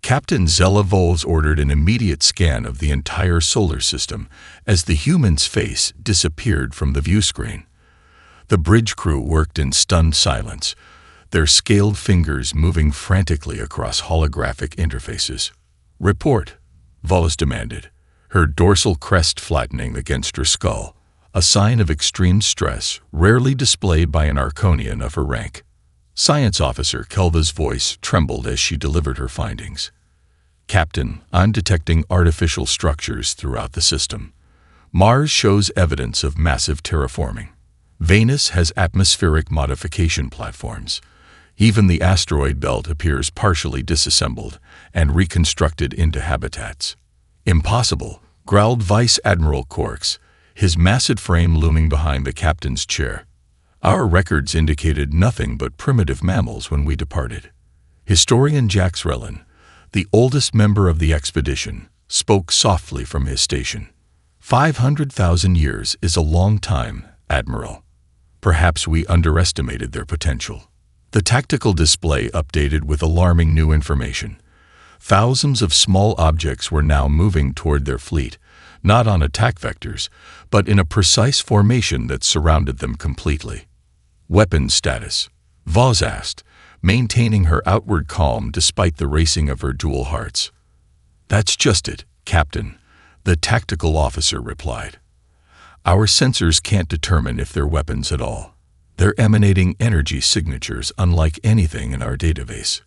Captain Zelavols ordered an immediate scan of the entire solar system as the human's face disappeared from the view screen. The bridge crew worked in stunned silence, their scaled fingers moving frantically across holographic interfaces. "Report," Vols demanded, her dorsal crest flattening against her skull, a sign of extreme stress rarely displayed by an Arconian of her rank. Science Officer Kelva's voice trembled as she delivered her findings. "Captain, I'm detecting artificial structures throughout the system. Mars shows evidence of massive terraforming. Venus has atmospheric modification platforms. Even the asteroid belt appears partially disassembled and reconstructed into habitats." "Impossible," growled Vice Admiral Orcs, his massive frame looming behind the captain's chair. "Our records indicated nothing but primitive mammals when we departed." Historian Jax Relin, the oldest member of the expedition, spoke softly from his station. 500,000 years is a long time, Admiral. Perhaps we underestimated their potential." The tactical display updated with alarming new information. Thousands of small objects were now moving toward their fleet, not on attack vectors, but in a precise formation that surrounded them completely. "Weapons status?" Voz asked, maintaining her outward calm despite the racing of her dual hearts. "That's just it, Captain," the tactical officer replied. "Our sensors can't determine if they're weapons at all. They're emanating energy signatures unlike anything in our database."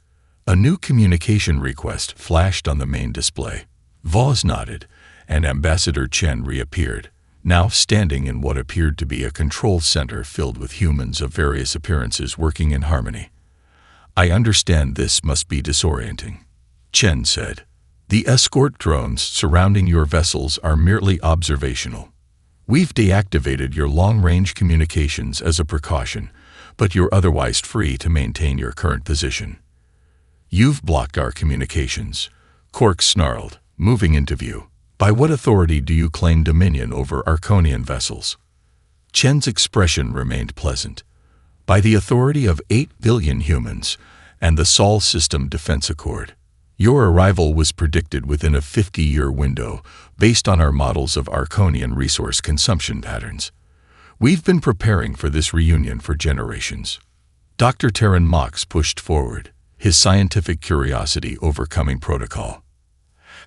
A new communication request flashed on the main display. Voz nodded, and Ambassador Chen reappeared, now standing in what appeared to be a control center filled with humans of various appearances working in harmony. "I understand this must be disorienting," Chen said. "The escort drones surrounding your vessels are merely observational. We've deactivated your long-range communications as a precaution, but you're otherwise free to maintain your current position." "You've blocked our communications," Cork snarled, moving into view. "By what authority do you claim dominion over Arconian vessels?" Chen's expression remained pleasant. "By the authority of 8 billion humans and the Sol System Defense Accord. Your arrival was predicted within a 50-year window based on our models of Arconian resource consumption patterns. We've been preparing for this reunion for generations." Dr. Terran Mox pushed forward, his scientific curiosity overcoming protocol.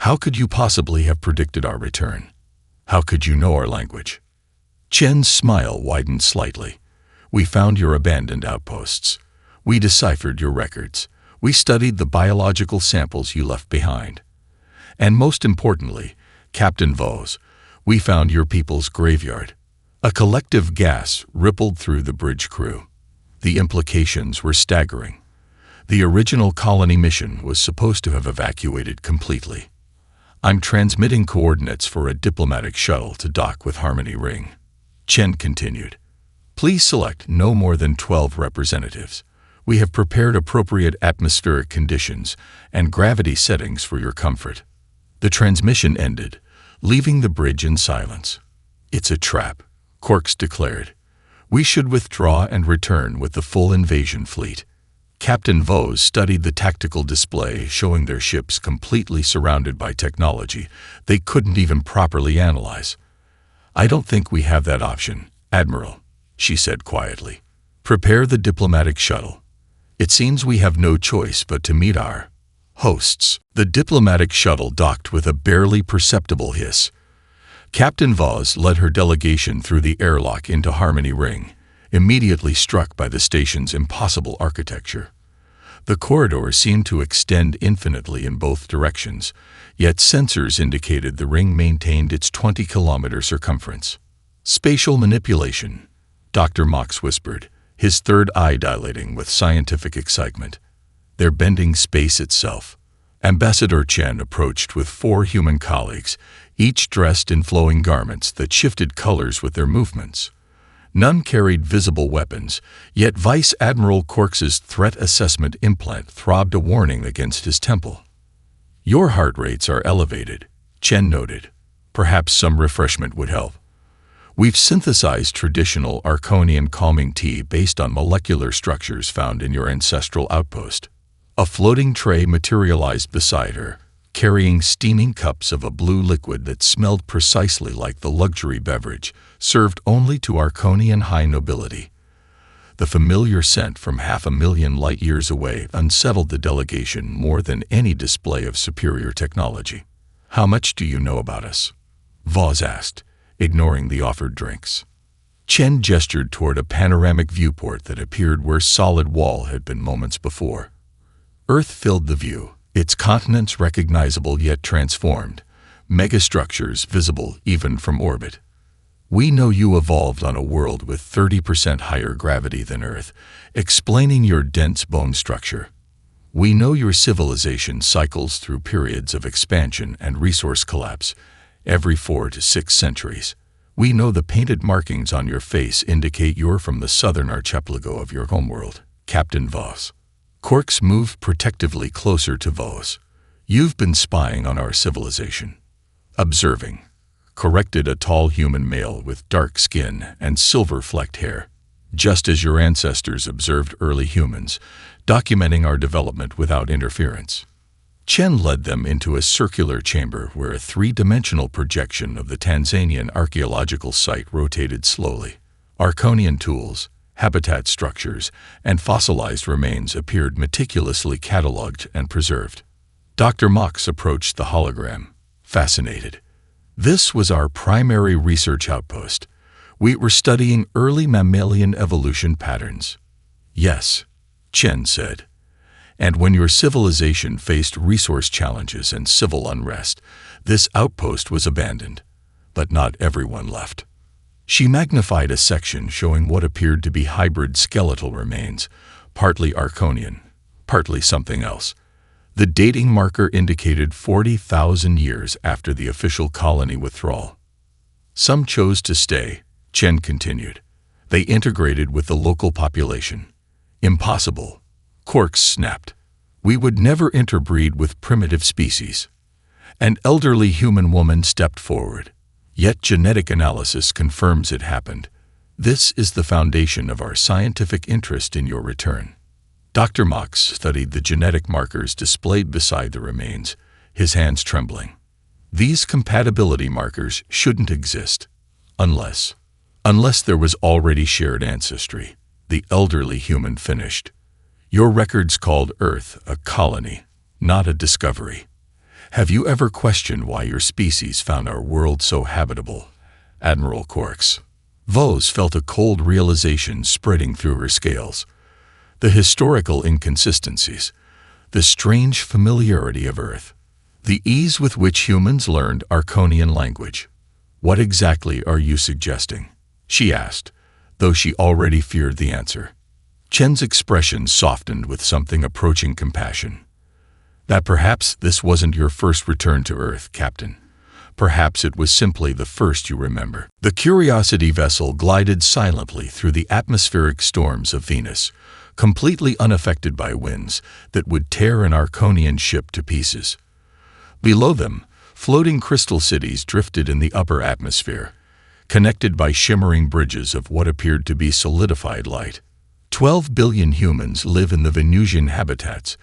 "How could you possibly have predicted our return? How could you know our language?" Chen's smile widened slightly. "We found your abandoned outposts. We deciphered your records. We studied the biological samples you left behind. And most importantly, Captain Voz, we found your people's graveyard." A collective gasp rippled through the bridge crew. The implications were staggering. The original colony mission was supposed to have evacuated completely. "I'm transmitting coordinates for a diplomatic shuttle to dock with Harmony Ring," Chen continued. "Please select no more than 12 representatives. We have prepared appropriate atmospheric conditions and gravity settings for your comfort." The transmission ended, leaving the bridge in silence. "It's a trap," Corks declared. "We should withdraw and return with the full invasion fleet." Captain Voz studied the tactical display showing their ships completely surrounded by technology they couldn't even properly analyze. "I don't think we have that option, Admiral," she said quietly. "Prepare the diplomatic shuttle. It seems we have no choice but to meet our hosts." The diplomatic shuttle docked with a barely perceptible hiss. Captain Voz led her delegation through the airlock into Harmony Ring, immediately struck by the station's impossible architecture. The corridor seemed to extend infinitely in both directions, yet sensors indicated the ring maintained its 20-kilometer circumference. "Spatial manipulation," Dr. Mox whispered, his third eye dilating with scientific excitement. "They're bending space itself." Ambassador Chen approached with 4 human colleagues, each dressed in flowing garments that shifted colors with their movements. None carried visible weapons, yet Vice Admiral Corks's threat assessment implant throbbed a warning against his temple. "Your heart rates are elevated," Chen noted. "Perhaps some refreshment would help. We've synthesized traditional Arconian calming tea based on molecular structures found in your ancestral outpost." A floating tray materialized beside her, carrying steaming cups of a blue liquid that smelled precisely like the luxury beverage served only to Arconian high nobility. The familiar scent from 500,000 light-years away unsettled the delegation more than any display of superior technology. "How much do you know about us?" Voss asked, ignoring the offered drinks. Chen gestured toward a panoramic viewport that appeared where solid wall had been moments before. Earth filled the view, its continents recognizable yet transformed, megastructures visible even from orbit. "We know you evolved on a world with 30% higher gravity than Earth, explaining your dense bone structure. We know your civilization cycles through periods of expansion and resource collapse every 4 to 6 centuries. We know the painted markings on your face indicate you're from the southern archipelago of your homeworld, Captain Voss." Quarks moved protectively closer to Voss. "You've been spying on our civilization." "Observing," corrected a tall human male with dark skin and silver-flecked hair. "Just as your ancestors observed early humans, documenting our development without interference." Chen led them into a circular chamber where a 3-dimensional projection of the Tanzanian archaeological site rotated slowly. Arconian tools, habitat structures, and fossilized remains appeared meticulously catalogued and preserved. Dr. Mox approached the hologram, fascinated. "This was our primary research outpost. We were studying early mammalian evolution patterns." "Yes," Chen said. "And when your civilization faced resource challenges and civil unrest, this outpost was abandoned. But not everyone left." She magnified a section showing what appeared to be hybrid skeletal remains, partly Arconian, partly something else. The dating marker indicated 40,000 years after the official colony withdrawal. "Some chose to stay," Chen continued. "They integrated with the local population." "Impossible," Quarks snapped. "We would never interbreed with primitive species." An elderly human woman stepped forward. "Yet genetic analysis confirms it happened. This is the foundation of our scientific interest in your return." Dr. Mox studied the genetic markers displayed beside the remains, his hands trembling. "These compatibility markers shouldn't exist. Unless there was already shared ancestry," the elderly human finished. "Your records called Earth a colony, not a discovery. Have you ever questioned why your species found our world so habitable, Admiral Quarks?" Voss felt a cold realization spreading through her scales. The historical inconsistencies, the strange familiarity of Earth, the ease with which humans learned Arconian language. "What exactly are you suggesting?" she asked, though she already feared the answer. Chen's expression softened with something approaching compassion. "That perhaps this wasn't your first return to Earth, Captain. Perhaps it was simply the first you remember." The Curiosity vessel glided silently through the atmospheric storms of Venus, completely unaffected by winds that would tear an Arconian ship to pieces. Below them, floating crystal cities drifted in the upper atmosphere, connected by shimmering bridges of what appeared to be solidified light. 12 billion humans live in the Venusian habitats,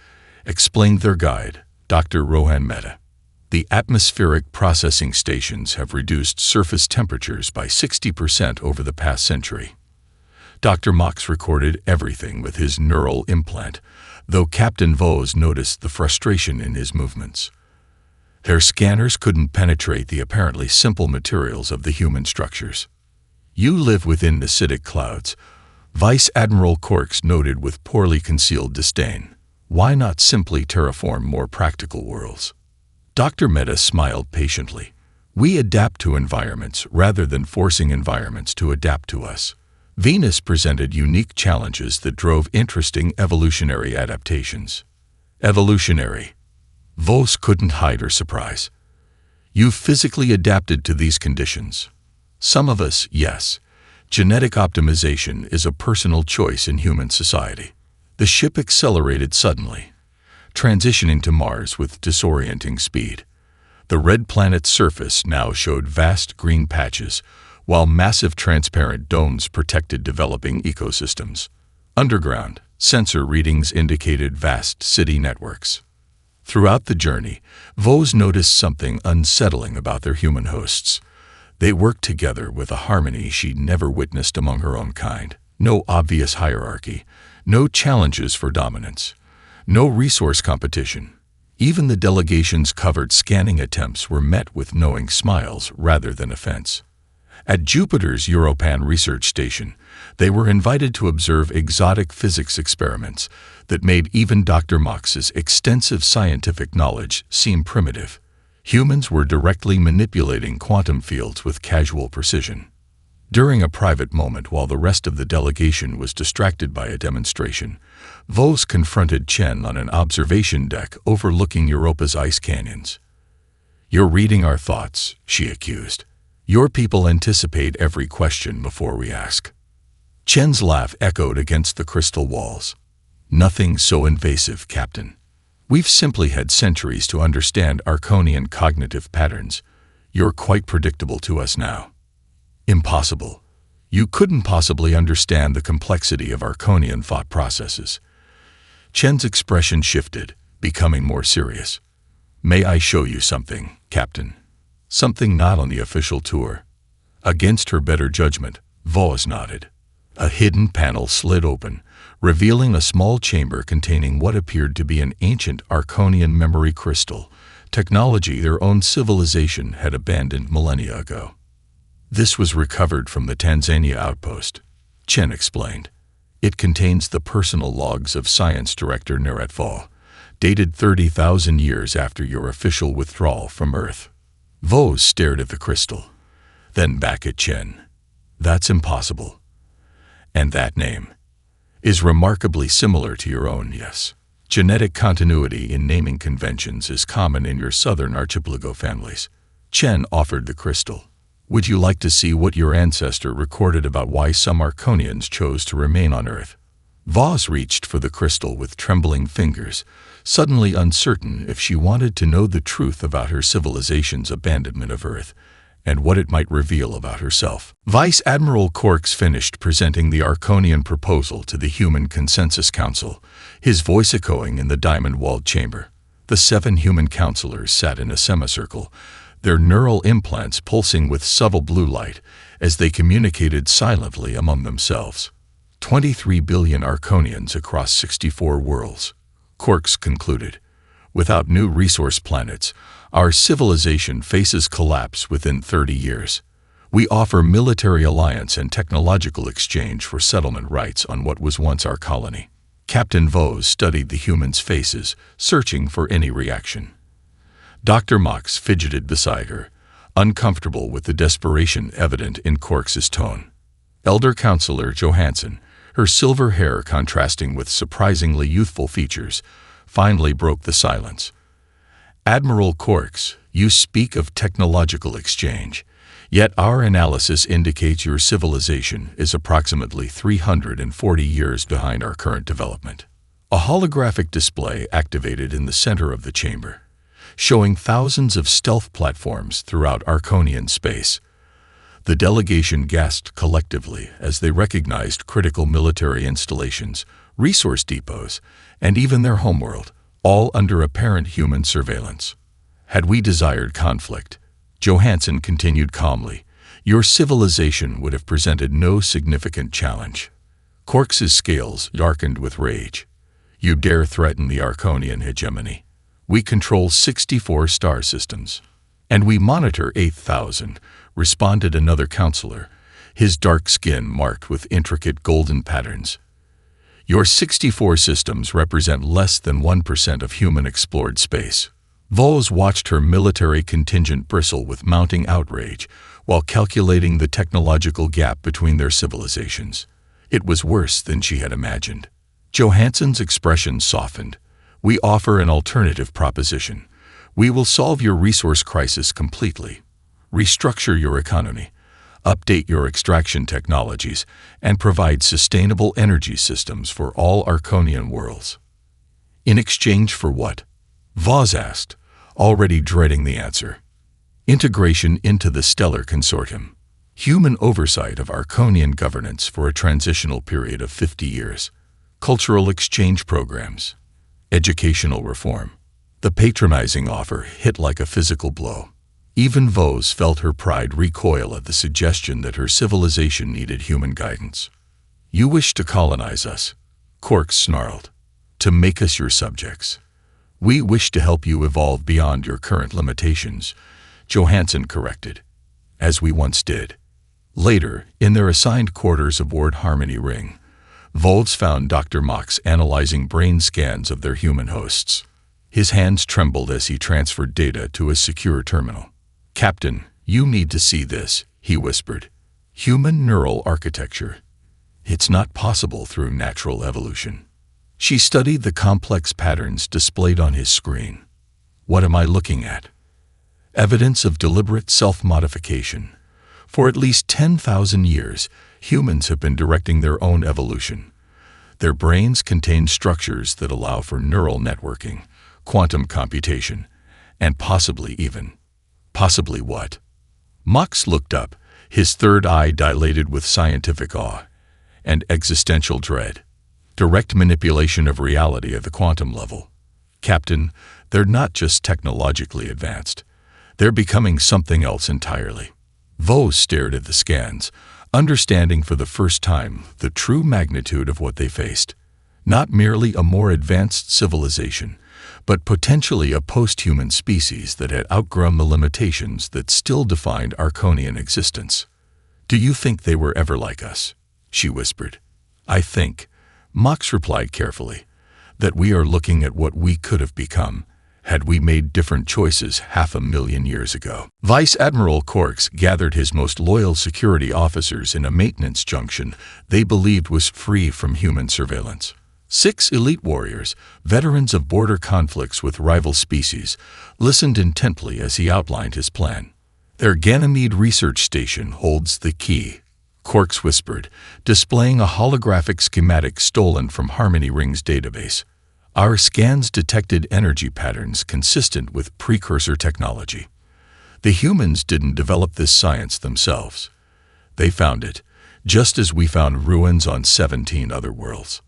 explained their guide, Dr. Rohan Mehta. The atmospheric processing stations have reduced surface temperatures by 60% over the past century. Dr. Mox recorded everything with his neural implant, though Captain Voss noticed the frustration in his movements. Their scanners couldn't penetrate the apparently simple materials of the human structures. "You live within acidic clouds," Vice Admiral Quarks noted with poorly concealed disdain. "Why not simply terraform more practical worlds?" Dr. Mehta smiled patiently. "We adapt to environments rather than forcing environments to adapt to us. Venus presented unique challenges that drove interesting evolutionary adaptations." "Evolutionary?" Voss couldn't hide her surprise. "You've physically adapted to these conditions." "Some of us, yes. Genetic optimization is a personal choice in human society." The ship accelerated suddenly, transitioning to Mars with disorienting speed. The red planet's surface now showed vast green patches, while massive transparent domes protected developing ecosystems. Underground, Sensor readings indicated vast city networks. Throughout the journey, Vos noticed something unsettling about their human hosts. They worked together with a harmony she'd never witnessed among her own kind. No obvious hierarchy, no challenges for dominance, no resource competition. Even the delegation's covert scanning attempts were met with knowing smiles rather than offense. At Jupiter's Europan research station, they were invited to observe exotic physics experiments that made even Dr. Mox's extensive scientific knowledge seem primitive. Humans were directly manipulating quantum fields with casual precision. During a private moment while the rest of the delegation was distracted by a demonstration, Vos confronted Chen on an observation deck overlooking Europa's ice canyons. "You're reading our thoughts," she accused. "Your people anticipate every question before we ask." Chen's laugh echoed against the crystal walls. "Nothing so invasive, Captain. We've simply had centuries to understand Arconian cognitive patterns. You're quite predictable to us now." "Impossible. You couldn't possibly understand the complexity of Arconian thought processes." Chen's expression shifted, becoming more serious. "May I show you something, Captain? Something not on the official tour." Against her better judgment, Vos nodded. A hidden panel slid open, revealing a small chamber containing what appeared to be an ancient Arconian memory crystal, technology their own civilization had abandoned millennia ago. "This was recovered from the Tanzania outpost," Chen explained. "It contains the personal logs of Science Director Narration, dated 30,000 years after your official withdrawal from Earth." Vos stared at the crystal, then back at Chen. "That's impossible. And that name is remarkably similar to your own, yes. Genetic continuity in naming conventions is common in your southern archipelago families." Chen offered the crystal. "Would you like to see what your ancestor recorded about why some Arconians chose to remain on Earth?" Vos reached for the crystal with trembling fingers, suddenly uncertain if she wanted to know the truth about her civilization's abandonment of Earth and what it might reveal about herself. Vice Admiral Orcs finished presenting the Arconian proposal to the Human Consensus Council, his voice echoing in the diamond-walled chamber. The 7 human counselors sat in a semicircle, their neural implants pulsing with subtle blue light as they communicated silently among themselves. 23 billion Arconians across 64 worlds, Orcs concluded. Without new resource planets, our civilization faces collapse within 30 years. We offer military alliance and technological exchange for settlement rights on what was once our colony. Captain Vos studied the humans' faces, searching for any reaction. Dr. Mox fidgeted beside her, uncomfortable with the desperation evident in Corks's tone. Elder Counselor Johansson, her silver hair contrasting with surprisingly youthful features, finally broke the silence. "Admiral Orcs, you speak of technological exchange, yet our analysis indicates your civilization is approximately 340 years behind our current development." A holographic display activated in the center of the chamber, showing thousands of stealth platforms throughout Arconian space. The delegation gasped collectively as they recognized critical military installations, resource depots, and even their homeworld, all under apparent human surveillance. "Had we desired conflict," Johansson continued calmly, "your civilization would have presented no significant challenge." Corks's scales darkened with rage. "You dare threaten the Arconian hegemony? We control 64 star systems. And we monitor 8,000, responded another counselor, his dark skin marked with intricate golden patterns. "Your 64 systems represent less than 1% of human explored space." Vos watched her military contingent bristle with mounting outrage while calculating the technological gap between their civilizations. It was worse than she had imagined. Johansson's expression softened. "We offer an alternative proposition. We will solve your resource crisis completely, restructure your economy, update your extraction technologies, and provide sustainable energy systems for all Arconian worlds." "In exchange for what?" Vos asked, already dreading the answer. "Integration into the Stellar Consortium. Human oversight of Arconian governance for a transitional period of 50 years. cultural exchange programs, educational reform. The patronizing offer hit like a physical blow. Even Vos felt her pride recoil at the suggestion that her civilization needed human guidance. "You wish to colonize us," Quarks snarled, "to make us your subjects. We wish to help you evolve beyond your current limitations," Johansson corrected, "as we once did." Later, in their assigned quarters aboard Harmony Ring, Vos found Dr. Mox analyzing brain scans of their human hosts. His hands trembled as he transferred data to a secure terminal. "Captain, you need to see this," he whispered. "Human neural architecture. It's not possible through natural evolution." She studied the complex patterns displayed on his screen. "What am I looking at? Evidence of deliberate self-modification. For at least 10,000 years, humans have been directing their own evolution. Their brains contain structures that allow for neural networking, quantum computation, and possibly what?" Mox looked up, his third eye dilated with scientific awe and existential dread. "Direct manipulation of reality at the quantum level. Captain, they're not just technologically advanced. They're becoming something else entirely." Vos stared at the scans, understanding for the first time the true magnitude of what they faced. Not merely a more advanced civilization, but potentially a post-human species that had outgrown the limitations that still defined Arconian existence. "Do you think they were ever like us?" she whispered. "I think," Mox replied carefully, "that we are looking at what we could have become had we made different choices 500,000 years ago." Vice Admiral Quarks gathered his most loyal security officers in a maintenance junction they believed was free from human surveillance. 6 elite warriors, veterans of border conflicts with rival species, listened intently as he outlined his plan. "Their Ganymede research station holds the key," Quarks whispered, displaying a holographic schematic stolen from Harmony Ring's database. "Our scans detected energy patterns consistent with precursor technology. The humans didn't develop this science themselves. They found it, just as we found ruins on 17 other worlds."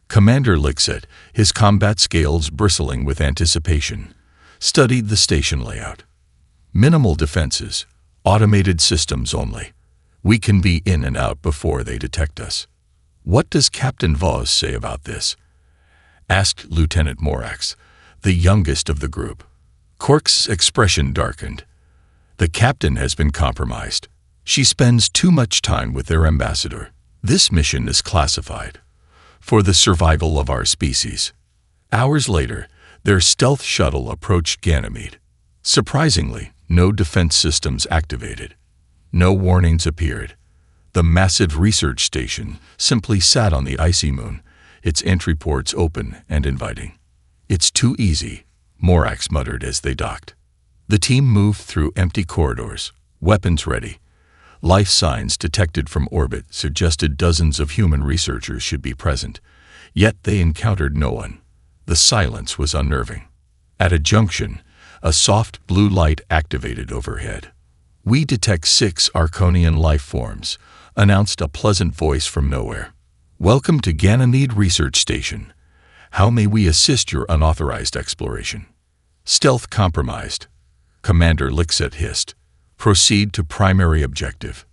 Commander Lixet, his combat scales bristling with anticipation, studied the station layout. "Minimal defenses, automated systems only. We can be in and out before they detect us." "What does Captain Vos say about this?" asked Lieutenant Morax, the youngest of the group. Quark's expression darkened. "The captain has been compromised. She spends too much time with their ambassador. This mission is classified. For the survival of our species." Hours later, their stealth shuttle approached Ganymede. Surprisingly, no defense systems activated. No warnings appeared. The massive research station simply sat on the icy moon, its entry ports open and inviting. "It's too easy," Morax muttered as they docked. The team moved through empty corridors, weapons ready. Life signs detected from orbit suggested dozens of human researchers should be present, yet they encountered no one. The silence was unnerving. At a junction, a soft blue light activated overhead. "We detect 6 Arconian life forms," announced a pleasant voice from nowhere. "Welcome to Ganymede Research Station. How may we assist your unauthorized exploration?" "Stealth compromised," Commander Lixet hissed. "Proceed to primary objective."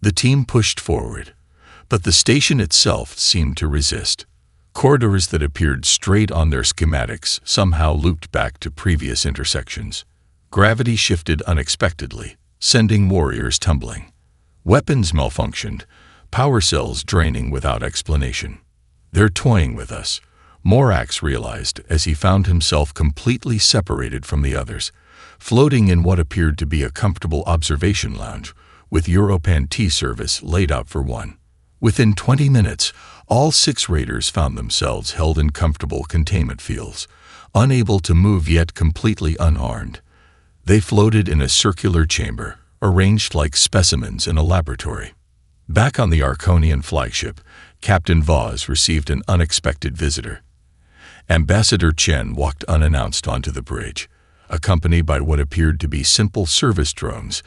The team pushed forward, but the station itself seemed to resist. Corridors that appeared straight on their schematics somehow looped back to previous intersections. Gravity shifted unexpectedly, sending warriors tumbling. Weapons malfunctioned, power cells draining without explanation. "They're toying with us," Morax realized as he found himself completely separated from the others, floating in what appeared to be a comfortable observation lounge, with Europan tea service laid out for one. Within 20 minutes, all 6 raiders found themselves held in comfortable containment fields, unable to move yet completely unharmed. They floated in a circular chamber, arranged like specimens in a laboratory. Back on the Arconian flagship, Captain Vos received an unexpected visitor. Ambassador Chen walked unannounced onto the bridge, accompanied by what appeared to be simple service drones,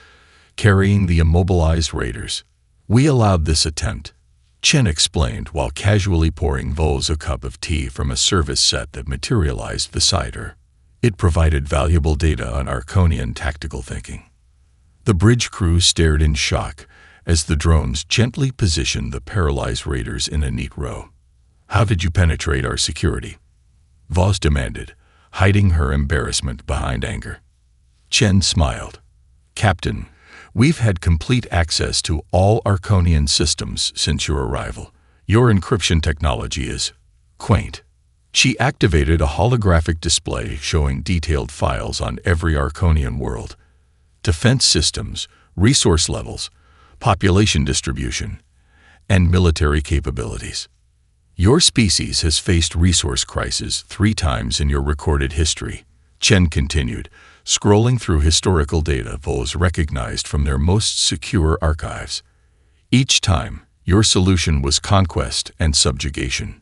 carrying the immobilized raiders. "We allowed this attempt," Chen explained while casually pouring Voles a cup of tea from a service set that materialized beside her. It provided valuable data on Arconian tactical thinking. The bridge crew stared in shock as the drones gently positioned the paralyzed raiders in a neat row. "How did you penetrate our security?" Voss demanded, hiding her embarrassment behind anger. Chen smiled. "Captain, we've had complete access to all Arconian systems since your arrival. Your encryption technology is quaint." She activated a holographic display showing detailed files on every Arconian world. Defense systems, resource levels, population distribution, and military capabilities. "Your species has faced resource crises 3 times in your recorded history," Chen continued, scrolling through historical data Voles recognized from their most secure archives. "Each time, your solution was conquest and subjugation."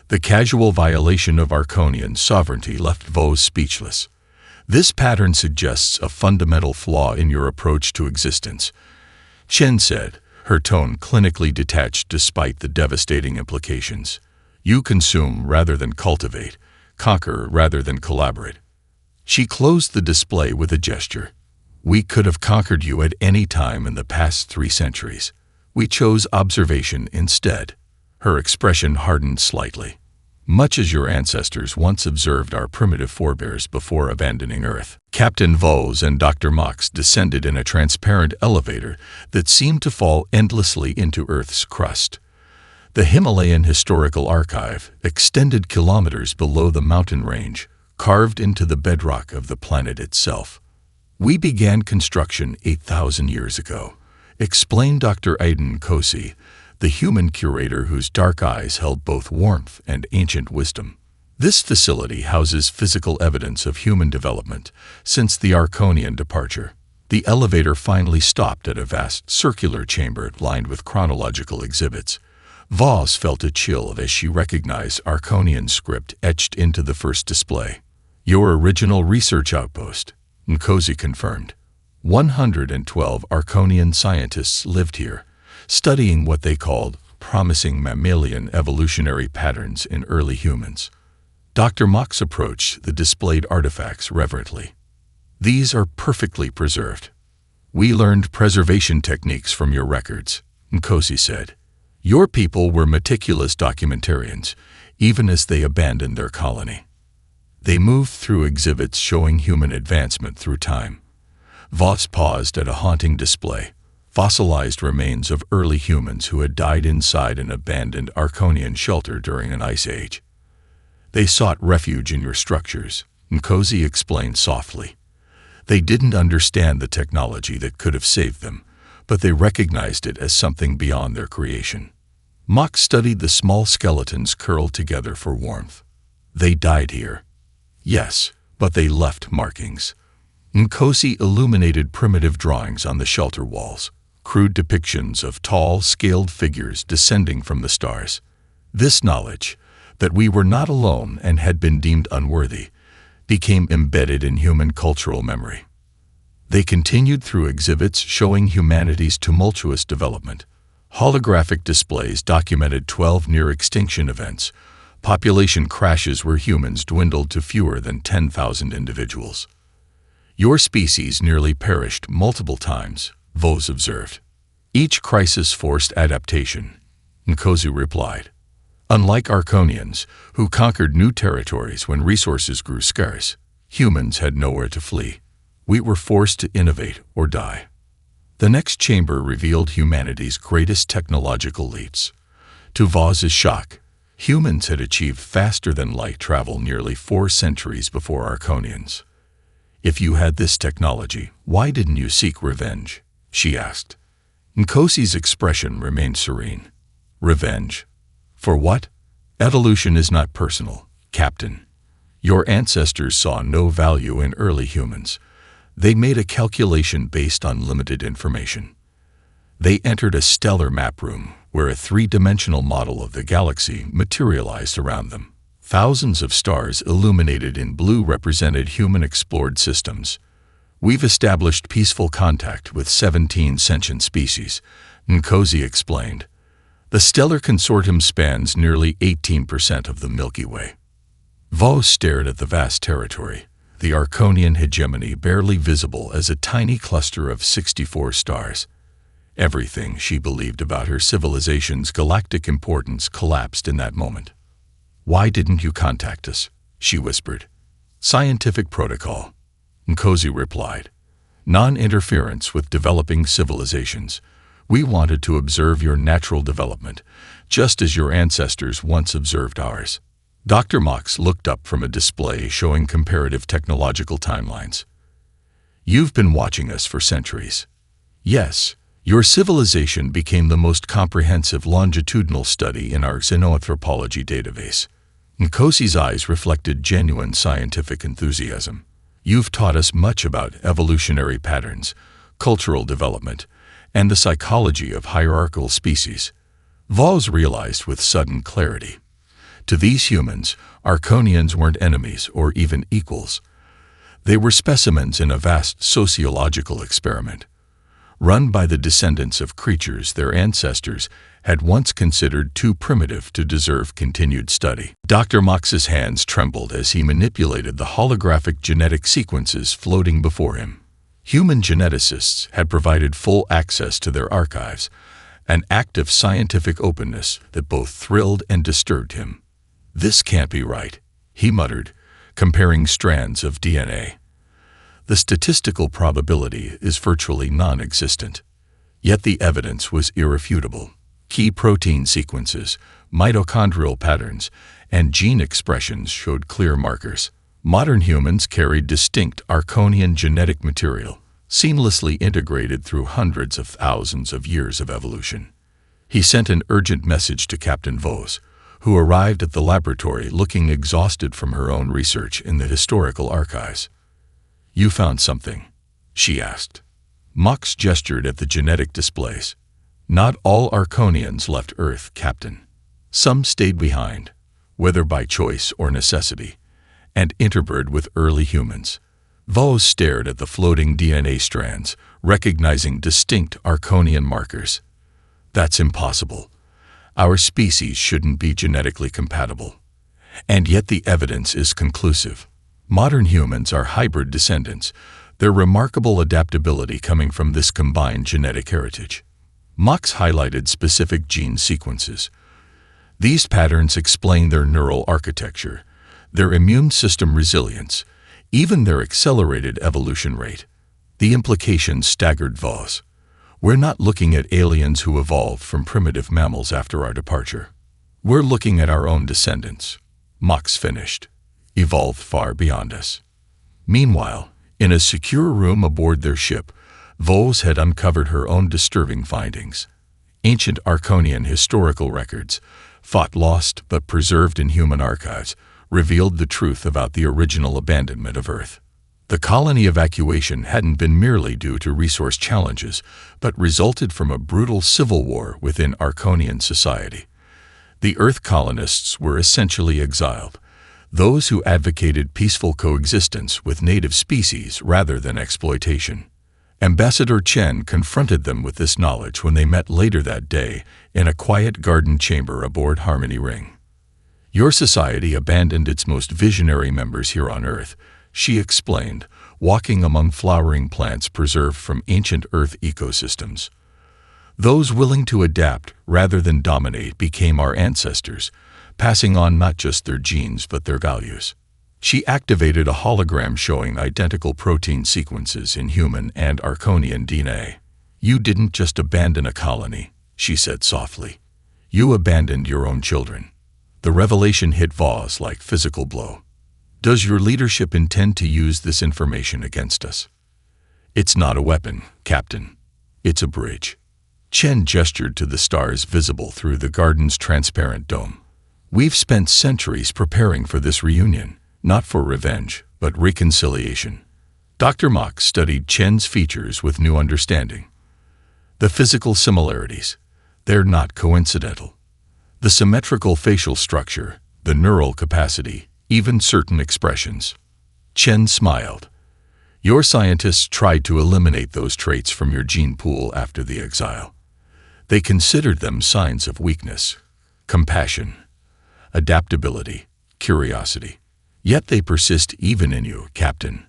The casual violation of Arconian sovereignty left Voles speechless. "This pattern suggests a fundamental flaw in your approach to existence," Chen said, her tone clinically detached despite the devastating implications. "You consume rather than cultivate, conquer rather than collaborate." She closed the display with a gesture. "We could have conquered you at any time in the past 3 centuries. We chose observation instead." Her expression hardened slightly. "Much as your ancestors once observed our primitive forebears before abandoning Earth." Captain Voles and Dr. Mox descended in a transparent elevator that seemed to fall endlessly into Earth's crust. The Himalayan Historical Archive extended kilometers below the mountain range, carved into the bedrock of the planet itself. "We began construction 8,000 years ago," explained Dr. Aiden Kosi, the human curator whose dark eyes held both warmth and ancient wisdom. "This facility houses physical evidence of human development since the Arconian departure." The elevator finally stopped at a vast circular chamber lined with chronological exhibits. Voss felt a chill as she recognized Arconian script etched into the first display. "Your original research outpost," Nkosi confirmed. 112 Arconian scientists lived here, studying what they called promising mammalian evolutionary patterns in early humans. Dr. Mox approached the displayed artifacts reverently. "These are perfectly preserved. We learned preservation techniques from your records," Nkosi said. "Your people were meticulous documentarians, even as they abandoned their colony." They moved through exhibits showing human advancement through time. Voss paused at a haunting display, fossilized remains of early humans who had died inside an abandoned Arconian shelter during an ice age. "They sought refuge in your structures," Nkosi explained softly. "They didn't understand the technology that could have saved them, but they recognized it as something beyond their creation." Mock studied the small skeletons curled together for warmth. "They died here." "Yes, but they left markings." Nkosi illuminated primitive drawings on the shelter walls, crude depictions of tall, scaled figures descending from the stars. This knowledge, that we were not alone and had been deemed unworthy, became embedded in human cultural memory. They continued through exhibits showing humanity's tumultuous development. Holographic displays documented 12 near-extinction events, population crashes where humans dwindled to fewer than 10,000 individuals. "Your species nearly perished multiple times," Voss observed. "Each crisis forced adaptation," Nkosi replied. "Unlike Arconians, who conquered new territories when resources grew scarce, humans had nowhere to flee. We were forced to innovate or die." The next chamber revealed humanity's greatest technological leaps. To Voss's shock, humans had achieved faster-than-light travel nearly 4 centuries before Arconians. "If you had this technology, why didn't you seek revenge?" she asked. Nkosi's expression remained serene. "Revenge? For what? Evolution is not personal, Captain. Your ancestors saw no value in early humans. They made a calculation based on limited information. They entered a stellar map room where a 3-dimensional model of the galaxy materialized around them. Thousands of stars illuminated in blue represented human-explored systems. We've established peaceful contact with 17 sentient species," Nkosi explained. The stellar consortium spans nearly 18% of the Milky Way. Vos stared at the vast territory, the Arconian hegemony barely visible as a tiny cluster of 64 stars. Everything she believed about her civilization's galactic importance collapsed in that moment. "Why didn't you contact us?" she whispered. "Scientific protocol," Nkosi replied. "Non-interference with developing civilizations. We wanted to observe your natural development, just as your ancestors once observed ours." Dr. Mox looked up from a display showing comparative technological timelines. "You've been watching us for centuries." "Yes, your civilization became the most comprehensive longitudinal study in our xenoanthropology database." Nkosi's eyes reflected genuine scientific enthusiasm. "You've taught us much about evolutionary patterns, cultural development, and the psychology of hierarchical species." Vos realized with sudden clarity. To these humans, Arconians weren't enemies or even equals. They were specimens in a vast sociological experiment, run by the descendants of creatures their ancestors had once considered too primitive to deserve continued study. Dr. Mox's hands trembled as he manipulated the holographic genetic sequences floating before him. Human geneticists had provided full access to their archives, an act of scientific openness that both thrilled and disturbed him. "This can't be right," he muttered, comparing strands of DNA. "The statistical probability is virtually non-existent." Yet the evidence was irrefutable. Key protein sequences, mitochondrial patterns, and gene expressions showed clear markers. Modern humans carried distinct Arconian genetic material, seamlessly integrated through hundreds of thousands of years of evolution. He sent an urgent message to Captain Vos, who arrived at the laboratory looking exhausted from her own research in the historical archives. "You found something?" she asked. Mox gestured at the genetic displays. "Not all Arconians left Earth, Captain. Some stayed behind, whether by choice or necessity, and interbred with early humans." Vos stared at the floating DNA strands, recognizing distinct Arconian markers. "That's impossible. Our species shouldn't be genetically compatible." And yet the evidence is conclusive. Modern humans are hybrid descendants, their remarkable adaptability coming from this combined genetic heritage. Mox highlighted specific gene sequences. These patterns explain their neural architecture, their immune system resilience, even their accelerated evolution rate. The implications staggered Vos. "We're not looking at aliens who evolved from primitive mammals after our departure. We're looking at our own descendants," Mox finished, "evolved far beyond us." Meanwhile, in a secure room aboard their ship, Vos had uncovered her own disturbing findings. Ancient Arconian historical records, thought lost but preserved in human archives, revealed the truth about the original abandonment of Earth. The colony evacuation hadn't been merely due to resource challenges, but resulted from a brutal civil war within Arconian society. The Earth colonists were essentially exiled, those who advocated peaceful coexistence with native species rather than exploitation. Ambassador Chen confronted them with this knowledge when they met later that day in a quiet garden chamber aboard Harmony Ring. "Your society abandoned its most visionary members here on Earth," she explained, walking among flowering plants preserved from ancient Earth ecosystems. "Those willing to adapt rather than dominate became our ancestors, passing on not just their genes but their values." She activated a hologram showing identical protein sequences in human and Arconian DNA. "You didn't just abandon a colony," she said softly. "You abandoned your own children." The revelation hit Vos like physical blow. "Does your leadership intend to use this information against us?" "It's not a weapon, Captain. It's a bridge." Chen gestured to the stars visible through the garden's transparent dome. "We've spent centuries preparing for this reunion, not for revenge, but reconciliation." Dr. Mox studied Chen's features with new understanding. The physical similarities, they're not coincidental. The symmetrical facial structure, the neural capacity, even certain expressions. Chen smiled. "Your scientists tried to eliminate those traits from your gene pool after the exile. They considered them signs of weakness, compassion, adaptability, curiosity. Yet they persist even in you, Captain.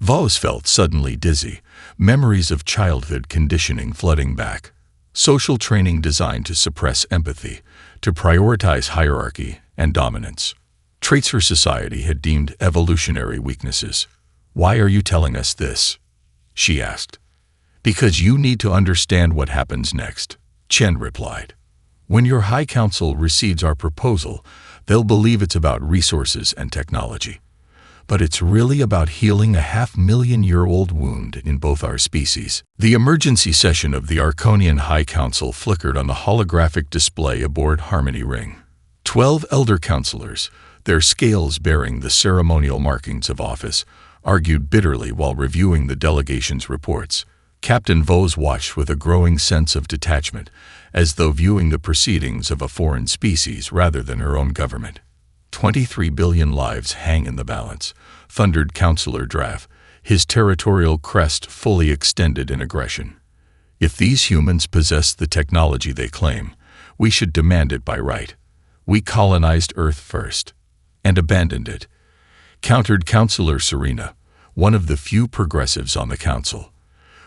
Vos felt suddenly dizzy, memories of childhood conditioning flooding back. Social training designed to suppress empathy, to prioritize hierarchy and dominance. Traits her society had deemed evolutionary weaknesses. "Why are you telling us this?" she asked. "Because you need to understand what happens next," Chen replied. "When your High Council receives our proposal, they'll believe it's about resources and technology. But it's really about healing a 500,000-year-old wound in both our species." The emergency session of the Arconian High Council flickered on the holographic display aboard Harmony Ring. 12 elder counselors, their scales bearing the ceremonial markings of office, argued bitterly while reviewing the delegation's reports. Captain Vos watched with a growing sense of detachment, as though viewing the proceedings of a foreign species rather than her own government. 23 billion lives hang in the balance, thundered Councillor Draff, his territorial crest fully extended in aggression. "If these humans possess the technology they claim, we should demand it by right. We colonized Earth first, and abandoned it," countered Councillor Serena, one of the few progressives on the council.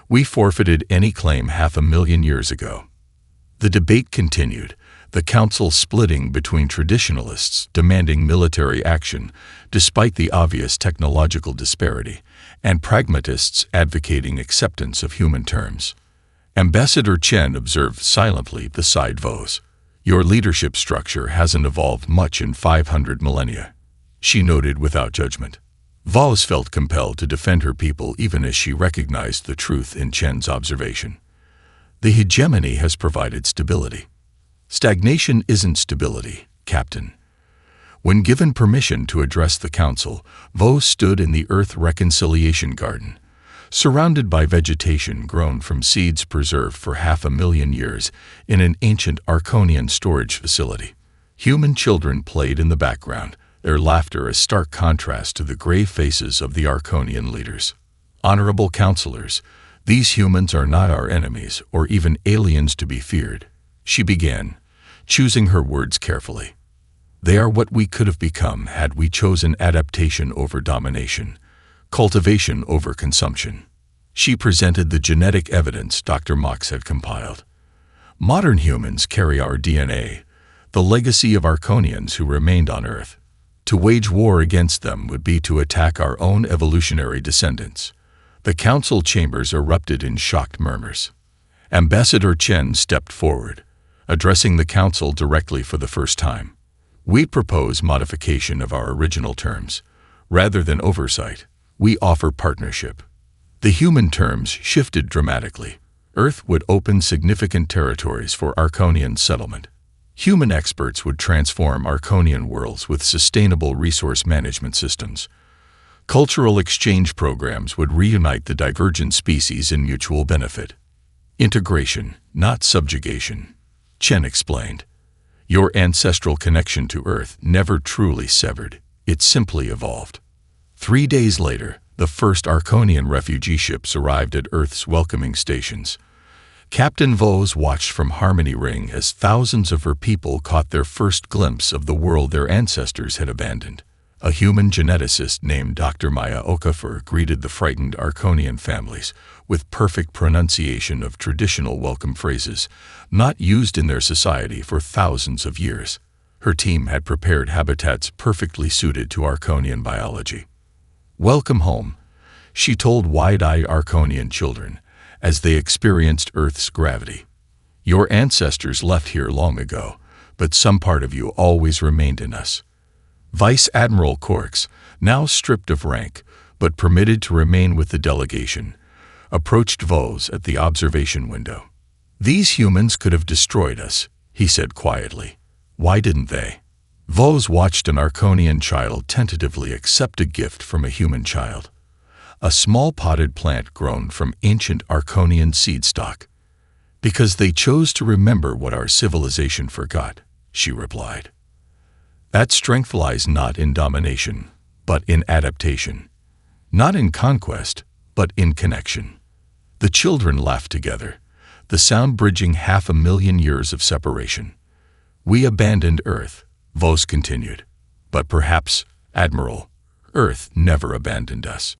"We forfeited any claim 500,000 years ago." The debate continued, the council splitting between traditionalists demanding military action despite the obvious technological disparity, and pragmatists advocating acceptance of human terms. Ambassador Chen observed silently beside Vos. "Your leadership structure hasn't evolved much in 500 millennia," she noted without judgment. Vos felt compelled to defend her people even as she recognized the truth in Chen's observation. "The hegemony has provided stability." "Stagnation isn't stability, Captain." When given permission to address the council, Vos stood in the Earth Reconciliation Garden, surrounded by vegetation grown from seeds preserved for 500,000 years in an ancient Arconian storage facility. Human children played in the background, their laughter a stark contrast to the grave faces of the Arconian leaders. "Honorable counselors, these humans are not our enemies or even aliens to be feared," she began, choosing her words carefully. "They are what we could have become had we chosen adaptation over domination, cultivation over consumption." She presented the genetic evidence Dr. Mox had compiled. "Modern humans carry our DNA, the legacy of Arconians who remained on Earth. To wage war against them would be to attack our own evolutionary descendants." The council chambers erupted in shocked murmurs. Ambassador Chen stepped forward, addressing the council directly for the first time. "We propose modification of our original terms. Rather than oversight, we offer partnership." The human terms shifted dramatically. Earth would open significant territories for Arconian settlement. Human experts would transform Arconian worlds with sustainable resource management systems. Cultural exchange programs would reunite the divergent species in mutual benefit. "Integration, not subjugation," Chen explained. "Your ancestral connection to Earth never truly severed, it simply evolved." 3 days later, the first Arconian refugee ships arrived at Earth's welcoming stations. Captain Vos watched from Harmony Ring as thousands of her people caught their first glimpse of the world their ancestors had abandoned. A human geneticist named Dr. Maya Okafor greeted the frightened Arconian families with perfect pronunciation of traditional welcome phrases, not used in their society for thousands of years. Her team had prepared habitats perfectly suited to Arconian biology. "Welcome home," she told wide-eyed Arconian children as they experienced Earth's gravity. "Your ancestors left here long ago, but some part of you always remained in us." Vice Admiral Orcs, now stripped of rank but permitted to remain with the delegation, approached Vos at the observation window. "These humans could have destroyed us," he said quietly. "Why didn't they?" Vos watched an Arconian child tentatively accept a gift from a human child. A small potted plant grown from ancient Arconian seed stock. "Because they chose to remember what our civilization forgot," she replied. "That strength lies not in domination, but in adaptation. Not in conquest, but in connection." The children laughed together, the sound bridging 500,000 years of separation. We abandoned Earth, Vos continued. But perhaps, Admiral, Earth never abandoned us.